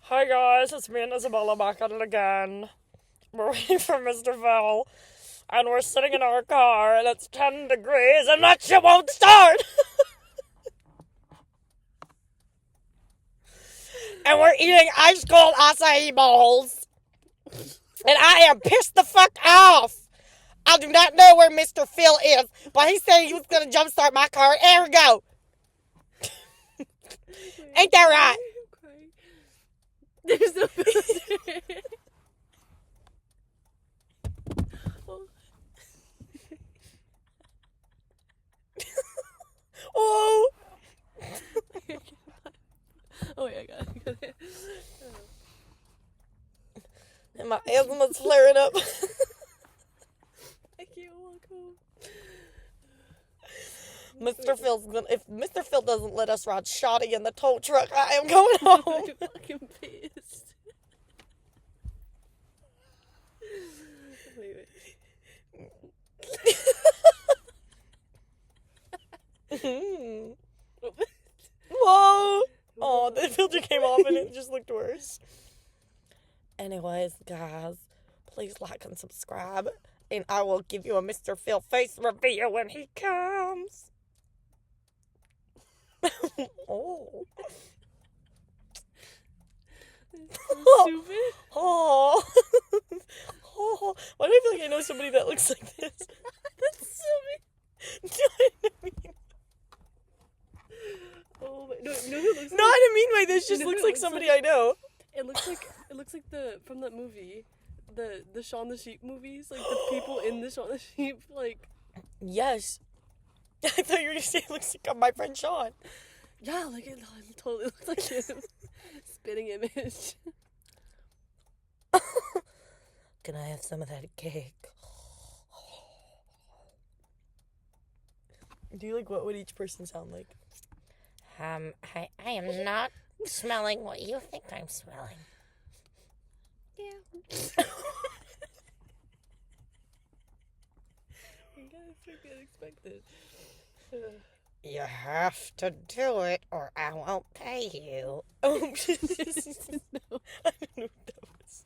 Hi guys, it's me and Isabella back at it again. We're waiting for Mr. Phil, and we're sitting in our car, and it's 10 degrees, and that shit won't start! And we're eating ice cold acai bowls, and I am pissed the fuck off! I do not know where Mr. Phil is, but he said he was gonna jumpstart my car, and here we go! Ain't that right? There's no filter. Oh! Oh yeah, I got it. And my asthma's flaring up. I can't walk home. Mr. Phil's gonna. If Mr. Phil doesn't let us ride shoddy in the tow truck, I am going home. I'm fucking pissed. Wait. Whoa! Oh, the filter came off and it just looked worse. Anyways, guys, please like and subscribe, and I will give you a Mr. Phil face reveal when he comes. Oh. So stupid. Oh. Oh. Why do I feel like I know somebody that looks like this? That's so mean. Oh my, no, it looks Not in a mean way. This just No, looks it like looks somebody like- I know. It looks like the from that movie, the Shaun the Sheep movies, like the people in the Shaun the Sheep, like Yes. I thought you were going to say it looks like my friend Sean. yeah, like it totally looks like him. Spitting image. Can I have some of that cake? Do you like what would each person sound like? I am not smelling what you think I'm smelling. Yeah. You gotta freaking expect it. You have to do it or I won't pay you. Oh, No. I don't know what that was.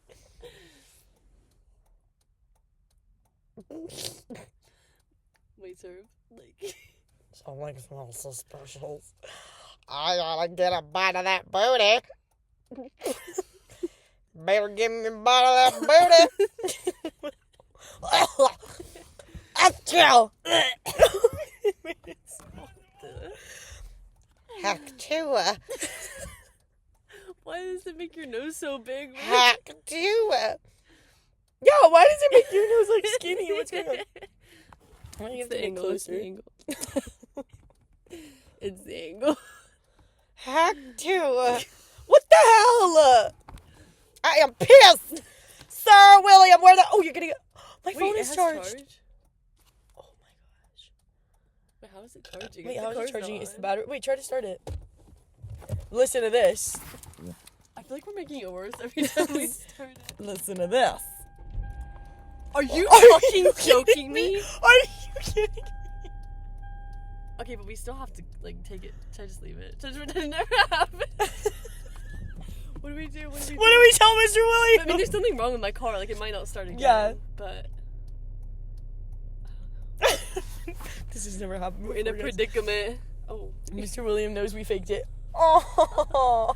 Wait, serve? Like So like smells so special. I gotta get a bite of that booty. Better give me a bite of that booty. Achoo! Hack-tua. why does it make your nose so big? Hack-tua. Yeah, why does it make your nose like skinny? What's going on? Why don't you have to get closer? It's the angle. Hack-tua. What the hell? I am pissed! Sir William, where the... Oh, you're getting... My phone is charged. Oh my gosh. Wait, how is it charging? Wait, The how is car's it charging? not It's the on. battery. Wait, try to start it. Listen to this. I feel like we're making it worse every time we start it. Listen to this. Are you Are you fucking joking me? Are you kidding me? Okay, but we still have to like take it. Should I just leave it? Should I just pretend it never happened? What do we do? What do we tell Mr. William? I mean, there's something wrong with my car. Like, it might not start again. Yeah. But This has never happened we're before, in a guys. predicament. Oh. Mr. William knows we faked it. Oh,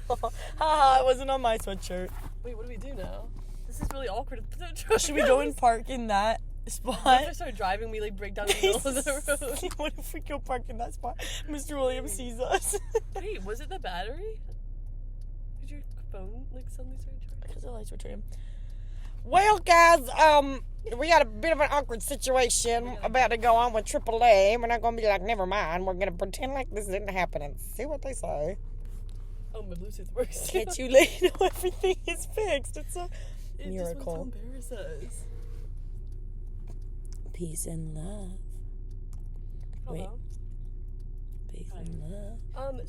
haha, it wasn't on my sweatshirt. Wait, what do we do now? This is really awkward. Should we go and park in that What spot? if I start driving, we like break down the middle of the road? What if we go park in that spot? Mr. William sees us. Wait, was it the battery? Did your phone like suddenly start charging? Because the lights were trimmed. Well, guys, we got a bit of an awkward situation about to go on with AAA. We're not going to be like, never mind. We're going to pretend like this didn't happen and see what they say. Oh, my Bluetooth works. Can't you let you know everything is fixed? It's a It miracle. just wants to embarrass us. Peace and love. Wait. Hello. Peace and love. So